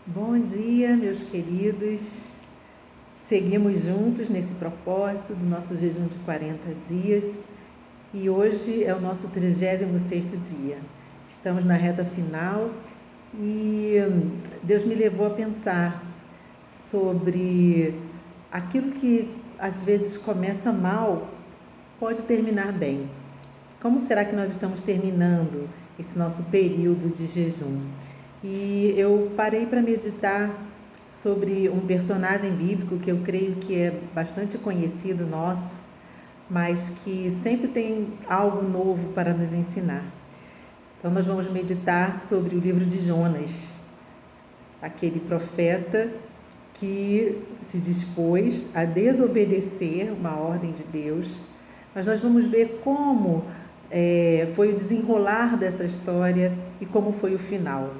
Bom dia, meus queridos. Seguimos juntos nesse propósito do nosso jejum de 40 dias e hoje é o nosso 36º dia. Estamos na reta final e Deus me levou a pensar sobre aquilo que às vezes começa mal, pode terminar bem. Como será que nós estamos terminando esse nosso período de jejum? E eu parei para meditar sobre um personagem bíblico que eu creio que é bastante conhecido nosso, mas que sempre tem algo novo para nos ensinar. Então nós vamos meditar sobre o livro de Jonas, aquele profeta que se dispôs a desobedecer uma ordem de Deus, mas nós vamos ver como foi o desenrolar dessa história e como foi o final.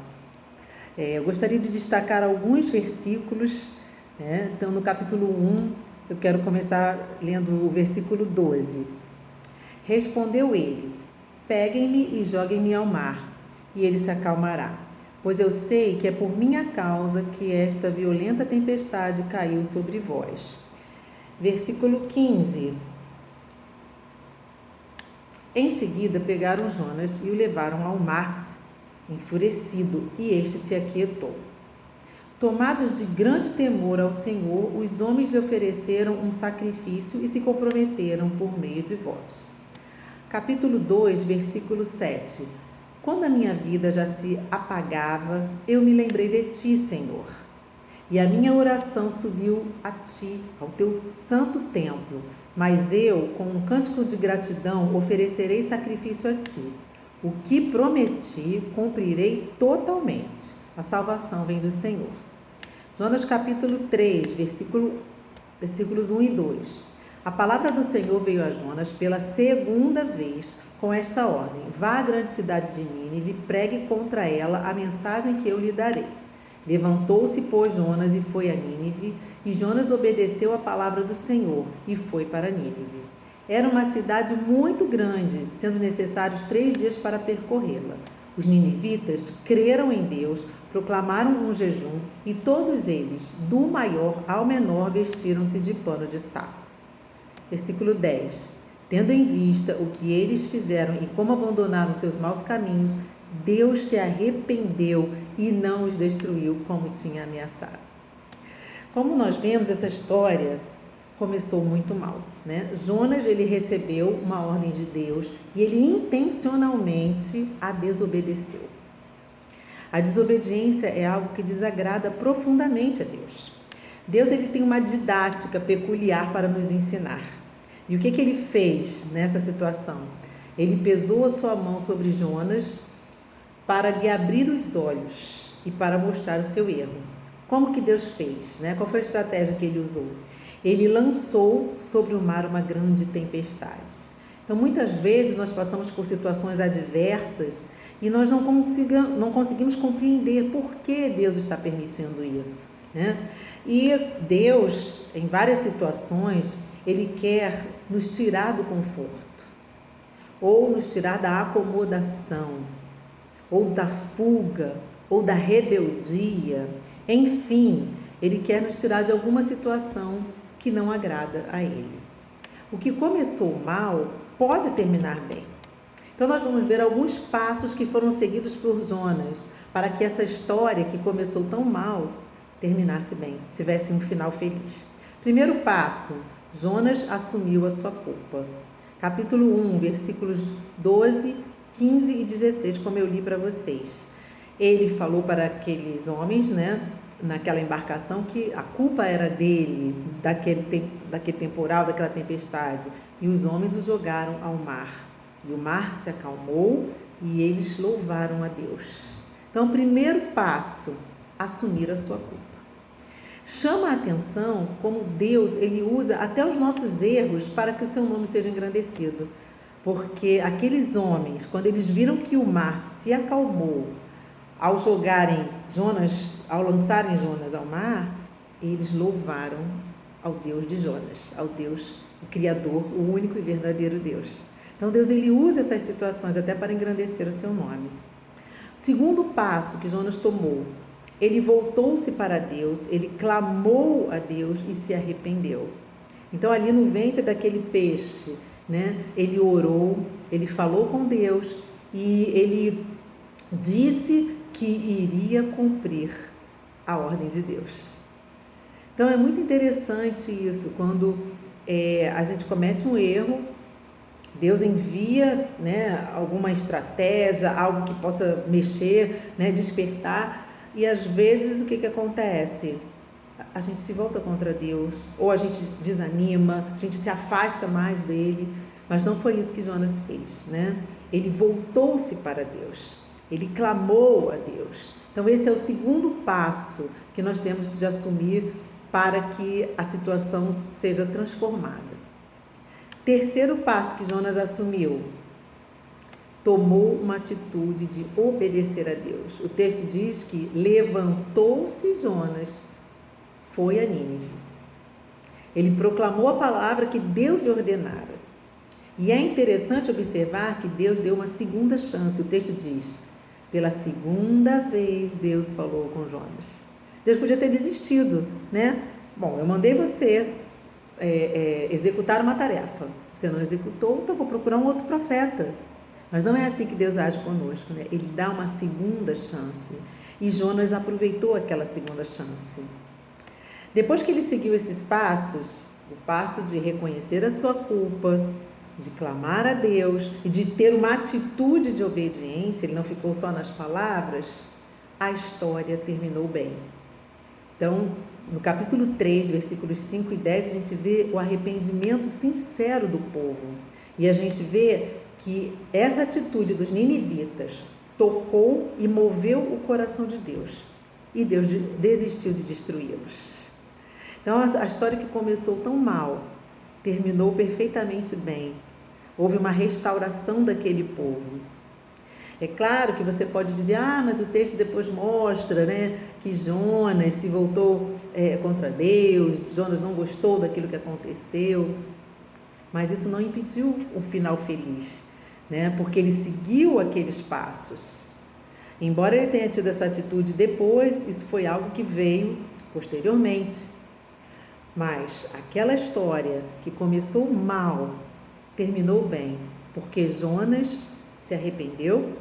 Eu gostaria de destacar alguns versículos, né? Então, no capítulo 1, eu quero começar lendo o versículo 12. Respondeu ele: peguem-me e joguem-me ao mar, e ele se acalmará, pois eu sei que é por minha causa que esta violenta tempestade caiu sobre vós. Versículo 15. Em seguida pegaram Jonas e o levaram ao mar, enfurecido, e este se aquietou. Tomados de grande temor ao Senhor, os homens lhe ofereceram um sacrifício e se comprometeram por meio de votos. Capítulo 2, versículo 7. Quando a minha vida já se apagava, eu me lembrei de ti, Senhor, e a minha oração subiu a ti, ao teu santo templo. Mas eu, com um cântico de gratidão, oferecerei sacrifício a ti. O que prometi, cumprirei totalmente. A salvação vem do Senhor. Jonas capítulo 3, versículos 1 e 2. A palavra do Senhor veio a Jonas pela segunda vez com esta ordem: vá à grande cidade de Nínive, pregue contra ela a mensagem que eu lhe darei. Levantou-se, pois, Jonas e foi a Nínive, e Jonas obedeceu a palavra do Senhor e foi para Nínive. Era uma cidade muito grande, sendo necessários 3 dias para percorrê-la. Os ninivitas creram em Deus, proclamaram um jejum e todos eles, do maior ao menor, vestiram-se de pano de saco. Versículo 10. Tendo em vista o que eles fizeram e como abandonaram seus maus caminhos, Deus se arrependeu e não os destruiu como tinha ameaçado. Como nós vemos, essa história começou muito mal, né? Jonas, ele recebeu uma ordem de Deus e ele intencionalmente a desobedeceu. A desobediência é algo que desagrada profundamente a Deus. Deus, ele tem uma didática peculiar para nos ensinar. E o que ele fez nessa situação? Ele pesou a sua mão sobre Jonas para lhe abrir os olhos e para mostrar o seu erro. Como que Deus fez, né? Qual foi a estratégia que ele usou? Ele lançou sobre o mar uma grande tempestade. Então, muitas vezes nós passamos por situações adversas e nós não conseguimos compreender por que Deus está permitindo isso, né? E Deus, em várias situações, Ele quer nos tirar do conforto, ou nos tirar da acomodação, ou da fuga, ou da rebeldia. Enfim, Ele quer nos tirar de alguma situação que não agrada a Ele. O que começou mal pode terminar bem. Então nós vamos ver alguns passos que foram seguidos por Jonas para que essa história que começou tão mal terminasse bem, tivesse um final feliz. Primeiro passo: Jonas assumiu a sua culpa. Capítulo 1, versículos 12, 15 e 16, como eu li para vocês. Ele falou para aqueles homens, né, naquela embarcação, que a culpa era dele, daquele temporal, daquela tempestade. E os homens o jogaram ao mar. E o mar se acalmou e eles louvaram a Deus. Então, o primeiro passo: assumir a sua culpa. Chama a atenção como Deus, ele usa até os nossos erros para que o seu nome seja engrandecido. Porque aqueles homens, quando eles viram que o mar se acalmou, ao lançarem Jonas ao mar, eles louvaram ao Deus de Jonas, ao Deus, o Criador, o único e verdadeiro Deus. Então Deus, ele usa essas situações até para engrandecer o seu nome. Segundo passo que Jonas tomou: ele voltou-se para Deus, ele clamou a Deus e se arrependeu. Então, ali no ventre daquele peixe, né, ele orou, ele falou com Deus e ele disse que iria cumprir a ordem de Deus. Então, é muito interessante isso, quando a gente comete um erro, Deus envia, né, alguma estratégia, algo que possa mexer, né, despertar, e às vezes o que acontece? A gente se volta contra Deus, ou a gente desanima, a gente se afasta mais dele, mas não foi isso que Jonas fez, né? Ele voltou-se para Deus, ele clamou a Deus. Então esse é o segundo passo que nós temos de assumir para que a situação seja transformada. Terceiro passo que Jonas assumiu, tomou uma atitude de obedecer a Deus. O texto diz que levantou-se Jonas, foi a Nínive. Ele proclamou a palavra que Deus lhe ordenara. E é interessante observar que Deus deu uma segunda chance. O texto diz, pela segunda vez Deus falou com Jonas. Deus podia ter desistido, né? Bom, eu mandei você executar uma tarefa. Você não executou, então vou procurar um outro profeta. Mas não é assim que Deus age conosco, né? Ele dá uma segunda chance. E Jonas aproveitou aquela segunda chance. Depois que ele seguiu esses passos, o passo de reconhecer a sua culpa, de clamar a Deus e de ter uma atitude de obediência, ele não ficou só nas palavras, a história terminou bem. Então, no capítulo 3, versículos 5 e 10, a gente vê o arrependimento sincero do povo. E a gente vê que essa atitude dos ninivitas tocou e moveu o coração de Deus. E Deus desistiu de destruí-los. Então, a história que começou tão mal, terminou perfeitamente bem. Houve uma restauração daquele povo. É claro que você pode dizer, mas o texto depois mostra, né, que Jonas se voltou contra Deus, Jonas não gostou daquilo que aconteceu, mas isso não impediu o final feliz, né, porque ele seguiu aqueles passos. Embora ele tenha tido essa atitude depois, isso foi algo que veio posteriormente. Mas aquela história que começou mal, terminou bem, porque Jonas se arrependeu,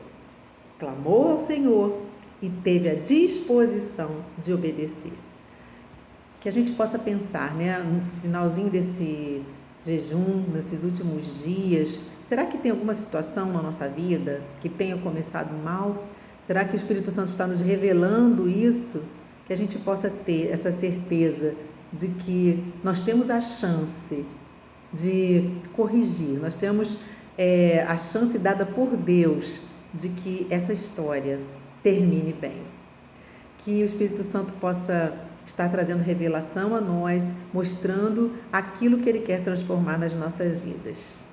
clamou ao Senhor e teve a disposição de obedecer. Que a gente possa pensar, né, no finalzinho desse jejum, nesses últimos dias, será que tem alguma situação na nossa vida que tenha começado mal? Será que o Espírito Santo está nos revelando isso? Que a gente possa ter essa certeza de que nós temos a chance de corrigir, nós temos a chance dada por Deus de que essa história termine bem. Que o Espírito Santo possa estar trazendo revelação a nós, mostrando aquilo que Ele quer transformar nas nossas vidas.